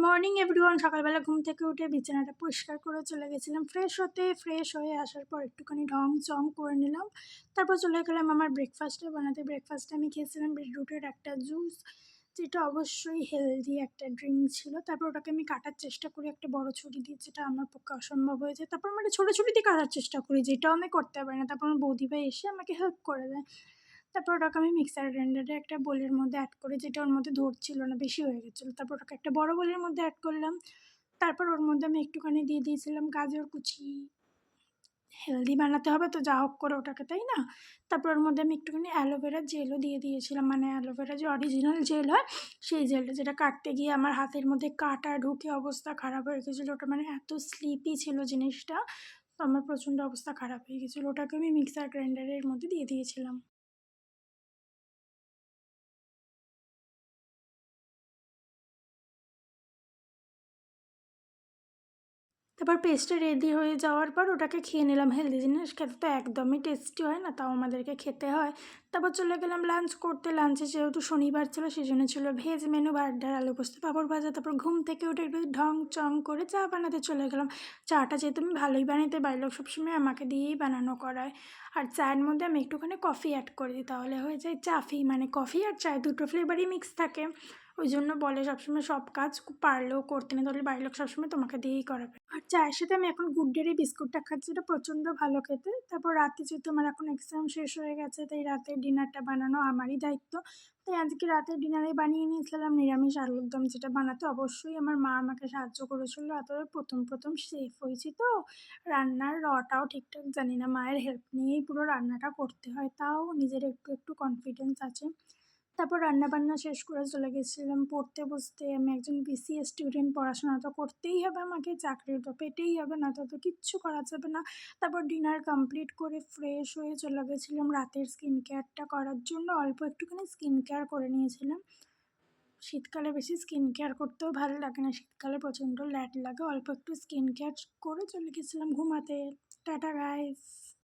Morning everyone. সকালবেলা ঘুম থেকে উঠে বিছানাটা পরিষ্কার করে চলে গেছিলাম ফ্রেশ হয়ে আসার পর একটুখানি ঢং চং করে নিলাম। তারপর চলে গেলাম আমার ব্রেকফাস্টটা বানাতে। ব্রেকফাস্টে আমি খেয়েছিলাম বিটরুটের একটা জুস, যেটা অবশ্যই হেলদি একটা ড্রিঙ্ক ছিল। তারপর ওটাকে আমি কাটার চেষ্টা করি একটা বড় ছুরি দিয়ে, যেটা আমার পক্ষে অসম্ভব হয়ে যায়। তারপর আমি একটা ছোটো ছুরি দিয়ে কাটার চেষ্টা করি, যেটাও আমি করতে পারি না। তারপর আমার বৌদিভাই এসে আমাকে হেল্প করে দেয়। তারপর ওটাকে আমি মিক্সার গ্রাইন্ডারে একটা বোলের মধ্যে অ্যাড করি, যেটা ওর মধ্যে ধরছিল না, বেশি হয়ে গেছিলো। তারপর ওটাকে একটা বড় বোলের মধ্যে অ্যাড করলাম। তারপর ওর মধ্যে আমি একটুখানি দিয়ে দিয়েছিলাম গাজর কুচি। হেলদি বানাতে হবে তো যা হোক করে ওটাকে, তাই না? তারপর ওর মধ্যে আমি একটুখানি অ্যালোভেরার জেলও দিয়ে দিয়েছিলাম, মানে অ্যালোভেরা যে অরিজিনাল জেল হয় সেই জেলটা, যেটা কাটতে গিয়ে আমার হাতের মধ্যে কাঁটা ঢুকে অবস্থা খারাপ হয়ে গেছিলো। ওটা মানে এত স্লিপি ছিল জিনিসটা, তো আমার প্রচণ্ড অবস্থা খারাপ হয়ে গেছিলো। ওটাকে আমি মিক্সার গ্রাইন্ডারের মধ্যে দিয়ে দিয়েছিলাম। তারপর পেস্টটা রেডি হয়ে যাওয়ার পর ওটাকে খেয়ে নিলাম। হেলদি জিনিস খেতে তো একদমই টেস্টি হয় না, তাও আমাদেরকে খেতে হয়। তারপর চলে গেলাম লাঞ্চ করতে। লাঞ্চে যেহেতু শনিবার ছিল সেই জন্য ছিল ভেজ মেনু, ভাত ডাল আলু পোস্ত পাঁপড় ভাজা। তারপর ঘুম থেকে উঠে একটু ঢং চং করে চা বানাতে চলে গেলাম। চাটা যেহেতু আমি ভালোই বানাতে, বাড়ির লোক সবসময় আমাকে দিয়েই বানানো করায়। আর চায়ের মধ্যে আমি একটুখানি কফি অ্যাড করে দিই, তাহলে হয়ে যায় চাফি, মানে কফি আর চায় দুটো ফ্লেভারই মিক্স থাকে। ওই জন্য বলে সবসময় সব কাজ পারলেও করতে নেই, তাহলে বাড়ির লোক সবসময় তোমাকে দিয়েই করাবে। আর চায়ের সাথে আমি এখন গুড ডের এই বিস্কুটটা খাচ্ছি, এটা প্রচণ্ড ভালো খেতে। তারপর রাতে যেহেতু আমার এখন এক্সাম শেষ হয়ে গেছে, তাই রাতের ডিনারটা বানানো আমারই দায়িত্ব। তাই আজকে রাতের ডিনারে বানিয়ে নিয়েছিলাম নিরামিষ আলুর দম, যেটা বানাতে অবশ্যই আমার মা আমাকে সাহায্য করেছিল। তবে প্রথম শেফ হয়েছি তো, রান্নার রটাও ঠিকঠাক জানি না, মায়ের হেল্প নিয়েই পুরো রান্নাটা করতে হয়, তাও নিজের একটু একটু কনফিডেন্স আছে। তারপর রান্নাবান্না শেষ করে চলে গেছিলাম পড়তে বসতে। আমি একজন বিসিএস স্টুডেন্ট, পড়াশোনা তো করতেই হবে আমাকে, চাকরি তো পেতেই হবে, না তো কিচ্ছু করা যাবে না। তারপর ডিনার কমপ্লিট করে ফ্রেশ হয়ে চলে গেছিলাম রাতের স্কিন কেয়ারটা করার জন্য। অল্প একটুখানি স্কিন কেয়ার করে নিয়েছিলাম। শীতকালে বেশি স্কিন কেয়ার করতেও ভালো লাগে না, শীতকালে প্রচণ্ড ল্যাট লাগে। অল্প একটু স্কিন কেয়ার করে চলে গেছিলাম ঘুমাতে। Tata guys.